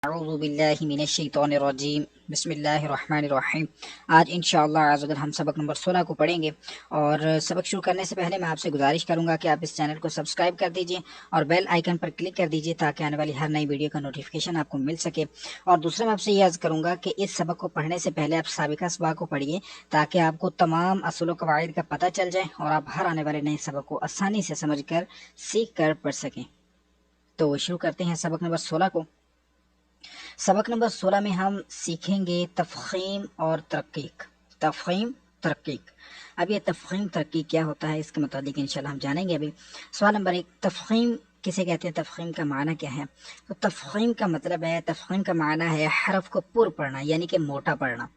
اعوذ باللہ من الشیطان الرجیم بسم اللہ الرحمن الرحیم۔ آج انشاءاللہ عز وجل ہم سبق نمبر 16 کو پڑھیں گے، اور سبق شروع کرنے سے پہلے میں آپ سے گزارش کروں گا کہ آپ اس چینل کو سبسکرائب کر دیجئے اور بیل آئیکن پر کلک کر دیجئے تاکہ آنے والی ہر نئی ویڈیو کا نوٹیفیکیشن آپ کو مل سکے۔ اور دوسرا میں آپ سے یہ عرض کروں گا کہ اس سبق کو پڑھنے سے پہلے آپ سابقہ اسباق کو پڑھیے تاکہ آپ کو تمام اصول و قواعد کا پتہ چل جائے اور آپ ہر آنے والے نئے سبق کو آسانی سے سمجھ کر سیکھ کر پڑھ سکیں۔ تو شروع کرتے ہیں سبق نمبر 16 کو۔ سبق نمبر 16 میں ہم سیکھیں گے تفخیم اور ترقیق۔ تفخیم ترقیق۔ اب یہ تفخیم ترقیق کیا ہوتا ہے اس کے متعلق انشاءاللہ ہم جانیں گے۔ ابھی سوال نمبر 1، تفخیم کسے کہتے ہیں؟ تفخیم کا معنی کیا ہے؟ تو تفخیم کا مطلب ہے، تفخیم کا معنی ہے حرف کو پر پڑھنا یعنی کہ موٹا پڑھنا،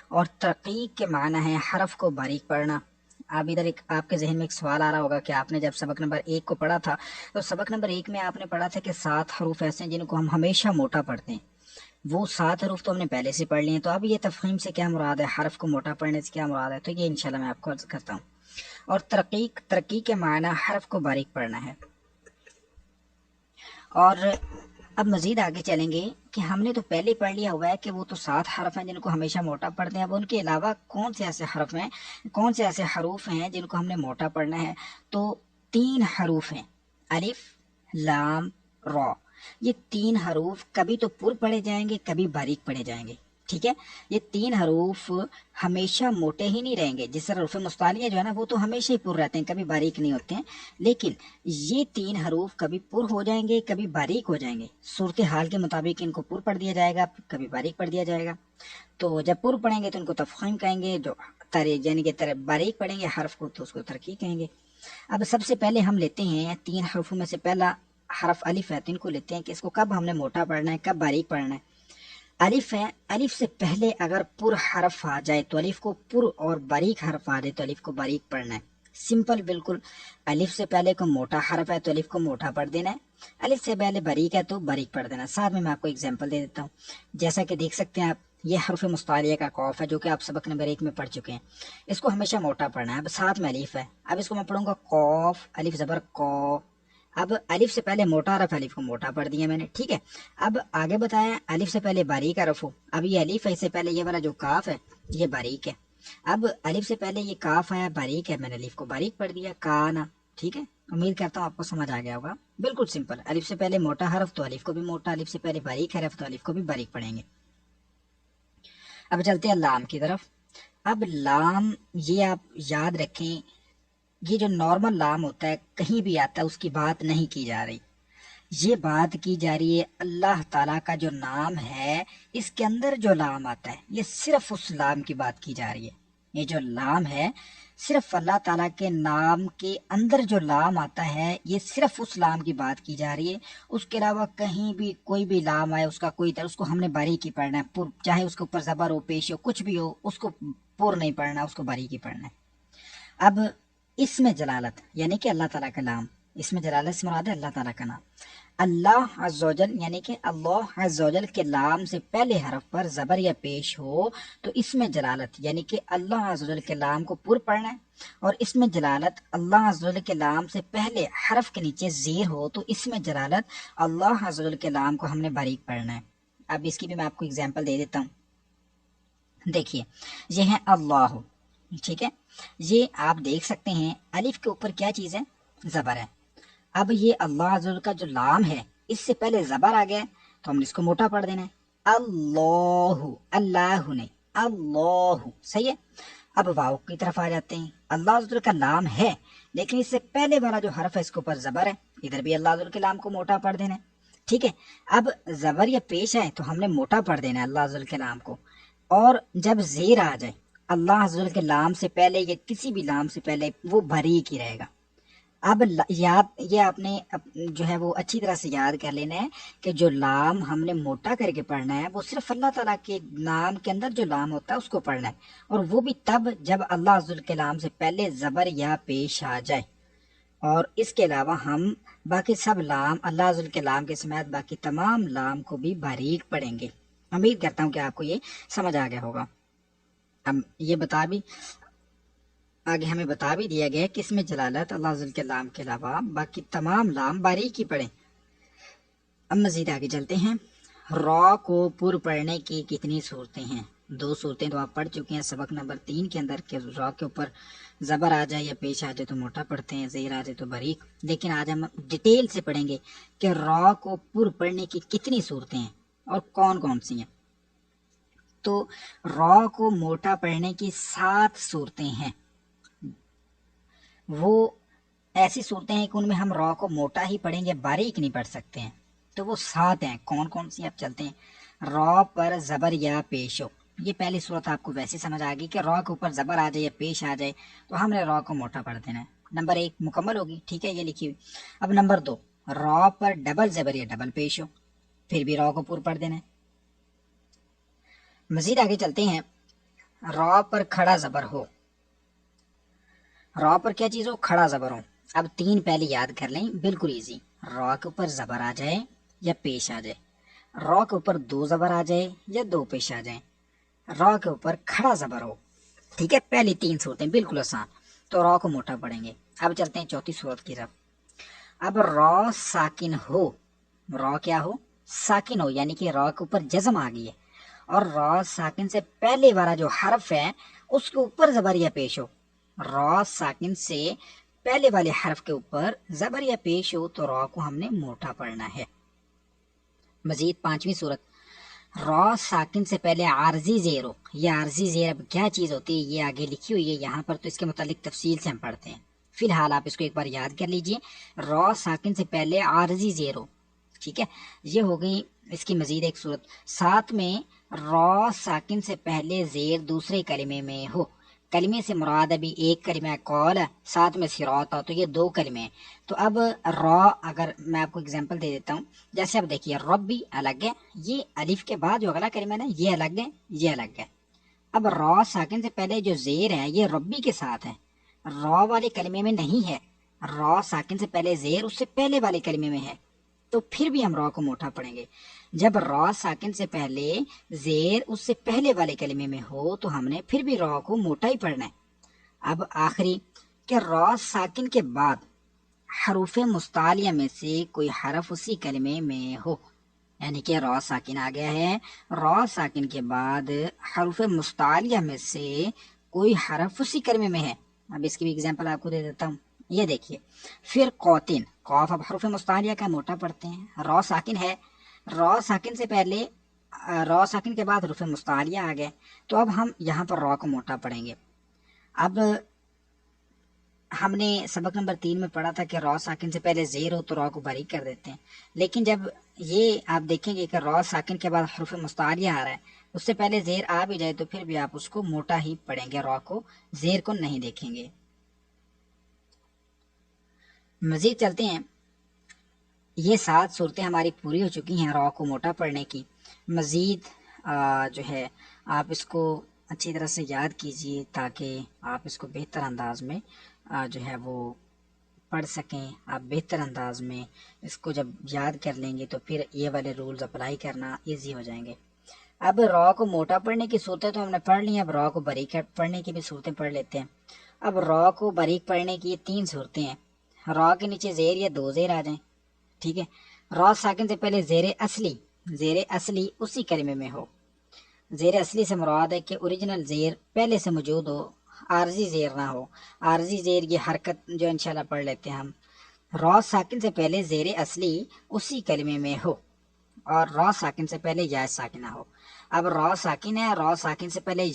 اور ترقیق کے معنی ہے حرف کو باریک پڑھنا۔ اب ادھر آپ کے ذہن میں ایک سوال آ رہا ہوگا کہ آپ نے جب سبق نمبر 1 کو پڑھا تھا تو سبق نمبر 1 میں آپ نے پڑھا تھا کہ 7 حروف ایسے ہیں جن کو ہم ہمیشہ موٹا پڑھتے ہیں، وہ 7 حروف تو ہم نے پہلے سے پڑھ لیے ہیں۔ تو اب یہ تفخیم سے کیا مراد ہے، حرف کو موٹا پڑھنے سے کیا مراد ہے، تو یہ انشاءاللہ میں آپ کو عرض کرتا ہوں۔ اور ترقیق کے معنی حرف کو باریک پڑھنا ہے۔ اور اب مزید آگے چلیں گے کہ ہم نے تو پہلے پڑھ لیا ہوا ہے کہ وہ تو 7 حرف ہیں جن کو ہمیشہ موٹا پڑھتے ہیں، اب ان کے علاوہ کون سے ایسے حرف ہیں، کون سے ایسے حروف ہیں جن کو ہم نے موٹا پڑھنا ہے؟ تو 3 حروف ہیں، الف لام را۔ یہ 3 حروف کبھی تو پر پڑھے جائیں گے، کبھی باریک پڑھے جائیں گے، ٹھیک ہے؟ یہ 3 حروف ہمیشہ موٹے ہی نہیں رہیں گے، جس طرح حروف مستعلیہ جو ہے نا وہ تو ہمیشہ ہی پر رہتے ہیں، کبھی باریک نہیں ہوتے ہیں، لیکن یہ 3 حروف کبھی پر ہو جائیں گے، کبھی باریک ہو جائیں گے۔ صورتحال کے مطابق ان کو پر پڑھ دیا جائے گا، کبھی باریک پڑھ دیا جائے گا۔ تو جب پر پڑھیں گے تو ان کو تفخیم کہیں گے، جو یعنی کہ باریک پڑھیں گے حرف کو تو اس کو ترقیق کہیں گے۔ اب سب سے پہلے ہم لیتے ہیں 3 حروفوں میں سے پہلا حرف الف ہے، تو ان کو لیتے ہیں کہ اس کو کب ہم نے موٹا پڑھنا ہے، کب باریک پڑھنا ہے۔ الف ہے، الف سے پہلے اگر پر حرف آ جائے تو الف کو پر، اور باریک حرف آ جائے تو الف کو باریک پڑھنا ہے، سمپل بالکل۔ الف سے پہلے کو موٹا حرف ہے تو الف کو موٹا پڑھ دینا ہے، الف سے پہلے باریک ہے تو باریک پڑھ دینا ہے۔ ساتھ میں آپ کو ایگزامپل دے دیتا ہوں، جیسا کہ دیکھ سکتے ہیں آپ، یہ حرف مستعلیہ کا قاف ہے جو کہ آپ سبق نمبر 1 میں پڑھ چکے ہیں، اس کو ہمیشہ موٹا پڑھنا ہے۔ اب ساتھ میں الف ہے، اب اس کو میں پڑھوں گا قاف، الف زبر قاف۔ اب الف سے پہلے موٹا حرف، الف کو موٹا پڑھ دیا میں نے، ٹھیک ہے؟ اب آگے بتایا الف سے پہلے باریک حرف ہو، اب یہ الف ہے، اس سے پہلے یہ والا جو کاف ہے یہ باریک ہے۔ اب الف سے پہلے یہ کاف آیا باریک ہے، میں نے الف کو باریک پڑھ دیا، کانا، ٹھیک ہے؟ امید کرتا ہوں آپ کو سمجھ آ گیا ہوگا، بالکل سمپل۔ الف سے پہلے موٹا حرف تو الف کو بھی موٹا، الف سے پہلے باریک حرف تو الف کو بھی باریک پڑھیں گے۔ اب چلتے ہیں لام کی طرف۔ اب لام یہ آپ یاد رکھیں، یہ جو نارمل لام ہوتا ہے کہیں بھی آتا ہے، اس کی بات نہیں کی جا رہی، یہ بات کی جا رہی ہے اللہ تعالیٰ کا جو نام ہے اس کے اندر جو لام آتا ہے، یہ صرف اس لام کی بات کی جا رہی ہے۔ یہ جو لام ہے صرف اللہ تعالیٰ کے نام کے اندر جو لام آتا ہے، یہ صرف اس لام کی بات کی جا رہی ہے۔ اس کے علاوہ کہیں بھی کوئی بھی لام آئے، اس کا کوئی اس کو ہم نے باریک ہی پڑھنا ہے، پر، چاہے اس کے اوپر زبر ہو، پیش ہو، کچھ بھی ہو، اس کو پر نہیں پڑھنا، اس کو باریک ہی پڑھنا ہے۔ اب اسم جلالت یعنی کہ اللہ تعالیٰ کا نام، اسم جلالت سے مراد ہے اللہ تعالیٰ کا نام۔ اللہ عز و جل یعنی کہ اللہ عز و جل کے نام سے پہلے حرف پر زبر یا پیش ہو تو اسم جلالت یعنی کہ اللہ عز و جل کے نام کو پر پڑھنا ہے، اور اسم جلالت اللہ عز و جل کے نام سے پہلے حرف کے نیچے زیر ہو تو اسم جلالت اللہ عز و جل کے نام کو ہم نے باریک پڑھنا ہے۔ اب اس کی بھی میں آپ کو اگزامپل دے دیتا ہوں۔ دیکھیے یہ ہے اللہ، ٹھیک ہے؟ یہ آپ دیکھ سکتے ہیں الف کے اوپر کیا چیز ہے، زبر ہے۔ اب یہ اللہ عز و جل کا جو لام ہے اس سے پہلے زبر آ گیا ہے تو ہم نے اس کو موٹا پڑھ دینا ہے، اللہ، اللہ نہیں، اللہ، صحیح ہے؟ اب واو کی طرف آ جاتے ہیں، اللہ عز و جل کا لام ہے لیکن اس سے پہلے والا جو حرف ہے اس کے اوپر زبر ہے، ادھر بھی اللہ عز و جل کے لام کو موٹا پڑھ دینا ہے، ٹھیک ہے؟ اب زبر یا پیش ہے تو ہم نے موٹا پڑھ دینا ہے اللہ عز و جل کے لام کو، اور جب زیر آ جائے اللہ عز و جل کے لام سے پہلے یا کسی بھی لام سے پہلے وہ باریک ہی رہے گا۔ اب یاد، یہ آپ نے جو ہے وہ اچھی طرح سے یاد کر لینا ہے کہ جو لام ہم نے موٹا کر کے پڑھنا ہے وہ صرف اللہ تعالیٰ کے نام کے اندر جو لام ہوتا ہے اس کو پڑھنا ہے، اور وہ بھی تب جب اللہ عز و جل کے لام سے پہلے زبر یا پیش آ جائے۔ اور اس کے علاوہ ہم باقی سب لام اللہ عز و جل کے لام کے سمیت باقی تمام لام کو بھی باریک پڑھیں گے۔ امید کرتا ہوں کہ آپ کو یہ سمجھ آ گیا ہوگا۔ اب یہ آگے ہمیں بتا بھی دیا گیا کہ اس میں جلالت اللہ عز و جل کے لام کے علاوہ باقی تمام لام باریک ہی پڑھیں۔ اب مزید آگے چلتے ہیں۔ را کو پر پڑھنے کی کتنی صورتیں ہیں؟ 2 صورتیں تو آپ پڑھ چکے ہیں سبق نمبر 3 کے اندر کہ را کے اوپر زبر آ جائے یا پیش آ جائے تو موٹا پڑھتے ہیں، زیر آ جائے تو باریک. لیکن آج ہم ڈیٹیل سے پڑھیں گے کہ را کو پر پڑھنے کی کتنی صورتیں ہیں اور کون کون سی ہیں. تو را کو موٹا پڑھنے کی 7 صورتیں ہیں. وہ ایسی صورتیں ہیں کہ ان میں ہم را کو موٹا ہی پڑھیں گے، باریک نہیں پڑھ سکتے ہیں. تو وہ 7 ہیں. کون کون سی؟ آپ چلتے ہیں. را پر زبر یا پیش ہو، یہ پہلی صورت آپ کو ویسے سمجھ آ گئی کہ را کے اوپر زبر آ جائے یا پیش آ جائے تو ہم نے را کو موٹا پڑھ دینا ہے. نمبر 1 مکمل ہوگی، ٹھیک ہے، یہ لکھی ہوئی. اب نمبر 2، را پر ڈبل زبر یا ڈبل پیش ہو، پھر بھی را کو پر پڑھ دینا ہے. مزید آگے چلتے ہیں. را پر کھڑا زبر ہو، را پر کیا چیز ہو؟ کھڑا زبر ہو. اب 3 پہلے یاد کر لیں، بالکل ایزی. را کے اوپر زبر آ جائے یا پیش آ جائے، را کے اوپر 2 زبر آ جائے یا 2 پیش آ جائیں، را کے اوپر کھڑا زبر ہو. ٹھیک ہے، پہلی 3 صورتیں بالکل آسان. تو را کو موٹا پڑھیں گے. اب چلتے ہیں چوتھی صورت کی طرف. اب را ساکن ہو، را کیا ہو؟ ساکن ہو، یعنی کہ را کے اوپر جزم آ گئی ہے اور را ساکن سے پہلے والا جو حرف ہے اس کے اوپر زبر یا پیش ہو. را ساکن سے پہلے والے حرف کے اوپر زبر یا پیش ہو تو را کو ہم نے موٹا پڑھنا ہے. مزید 5ویں صورت، را ساکن سے پہلے عارضی زیر ہو. یہ عارضی زیر اب کیا چیز ہوتی ہے یہ آگے لکھی ہوئی ہے یہاں پر، تو اس کے متعلق تفصیل سے ہم پڑھتے ہیں. فی الحال آپ اس کو ایک بار یاد کر لیجئے. را ساکن سے پہلے عارضی زیر ہو، ٹھیک ہے، یہ ہو گئی اس کی مزید ایک صورت. ساتھ میں را ساکن سے پہلے زیر دوسرے کلمے میں ہو. کلمے سے مراد ابھی ایک کلمہ قول ہے، ساتھ میں صراط، تو یہ 2 کلمے ہیں. تو اب را، اگر میں آپ کو اگزامپل دے دیتا ہوں، جیسے اب دیکھیے ربی الگ ہے، یہ الف کے بعد جو اگلا کلمہ ہے نا یہ الگ ہے، یہ الگ ہے. اب را ساکن سے پہلے جو زیر ہے یہ ربی کے ساتھ ہے، را والے کلمے میں نہیں ہے. را ساکن سے پہلے زیر اس سے پہلے والے کلمے میں ہے، تو پھر بھی ہم را کو موٹا پڑھیں گے. جب را ساکن سے پہلے زیر اس سے پہلے والے کلمے میں ہو تو ہم نے پھر بھی را کو موٹا ہی پڑھنا ہے. اب آخری کہ را ساکن کے بعد حروف مستعلیہ میں سے کوئی حرف اسی کلمے میں ہو، یعنی کہ را ساکن آ گیا ہے، را ساکن کے بعد حروف مستعلیہ میں سے کوئی حرف اسی کلمے میں ہے. اب اس کی بھی اگزامپل آپ کو دے دیتا ہوں. یہ دیکھیے، پھر قوتین، قوف اب حروف مستعلیہ کا موٹا پڑھتے ہیں. را ساکن ہے، را ساکن سے پہلے را ساکن کے بعد حروف مستعلیہ آ گئے تو اب ہم یہاں پر را کو موٹا پڑھیں گے. اب ہم نے سبق نمبر 3 میں پڑھا تھا کہ را ساکن سے پہلے زیر ہو تو را کو باریک کر دیتے ہیں، لیکن جب یہ آپ دیکھیں گے کہ را ساکن کے بعد حروف مستعلیہ آ رہا ہے، اس سے پہلے زیر آ بھی جائے تو پھر بھی آپ اس کو موٹا ہی پڑھیں گے، را کو، زیر کو نہیں دیکھیں گے. مزید چلتے ہیں. یہ 7 صورتیں ہماری پوری ہو چکی ہیں را کو موٹا پڑھنے کی. مزید جو ہے آپ اس کو اچھی طرح سے یاد کیجئے تاکہ آپ اس کو بہتر انداز میں جو ہے وہ پڑھ سکیں. آپ بہتر انداز میں اس کو جب یاد کر لیں گے تو پھر یہ والے رولز اپلائی کرنا ایزی ہو جائیں گے. اب را کو موٹا پڑھنے کی صورتیں تو ہم نے پڑھ لی ہیں، اب را کو باریک پڑھنے کی بھی صورتیں پڑھ لیتے ہیں. اب را کو باریک پڑھنے کی 3 صورتیں ہیں. را کے نیچے زیر یا 2 زیر آ جائیں، ٹھیک ہے. را ساکن سے پہلے زیر اصلی اسی کلمے میں ہو. زیر اصلی سے مراد ہے کہ اوریجنل زیر پہلے سے موجود ہو، عارضی زیر نہ ہو. عارضی زیر یہ حرکت جو انشاءاللہ پڑھ لیتے ہیں ہم. را ساکن سے پہلے زیر اصلی اسی کلمے میں ہو اور را ساکن سے پہلے یا ساکنہ ہو. اب را ساکن ہے، را ساکن سے پہلے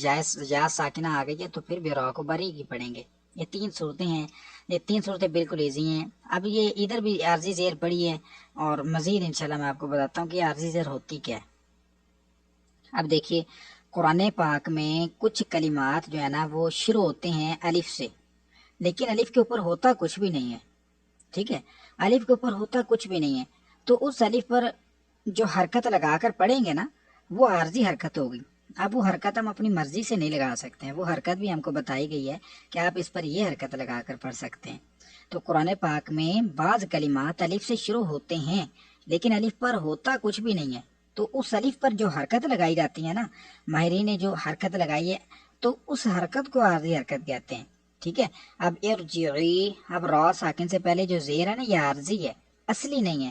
یا ساکنہ آ گئی ہے تو پھر بھی را کو باریک ہی پڑھیں گے. یہ 3 صورتیں ہیں، یہ 3 صورتیں بالکل ایزی ہیں. اب یہ ادھر بھی عارضی زیر پڑھی ہے اور مزید انشاءاللہ میں آپ کو بتاتا ہوں کہ عارضی زیر ہوتی کیا ہے. اب دیکھیے قرآن پاک میں کچھ کلمات جو ہے نا وہ شروع ہوتے ہیں الف سے، لیکن الف کے اوپر ہوتا کچھ بھی نہیں ہے، ٹھیک ہے، الف کے اوپر ہوتا کچھ بھی نہیں ہے. تو اس الف پر جو حرکت لگا کر پڑھیں گے نا وہ عارضی حرکت ہوگی. اب وہ حرکت ہم اپنی مرضی سے نہیں لگا سکتے ہیں، وہ حرکت بھی ہم کو بتائی گئی ہے کہ آپ اس پر یہ حرکت لگا کر پڑھ سکتے ہیں. تو قرآن پاک میں بعض کلمات الف سے شروع ہوتے ہیں لیکن الف پر ہوتا کچھ بھی نہیں ہے، تو اس الف پر جو حرکت لگائی جاتی ہے نا، ماہرین نے جو حرکت لگائی ہے تو اس حرکت کو عارضی حرکت کہتے ہیں، ٹھیک ہے. اب ارجعی، اب را ساکن سے پہلے جو زیر ہے نا یہ عارضی ہے، اصلی نہیں ہے.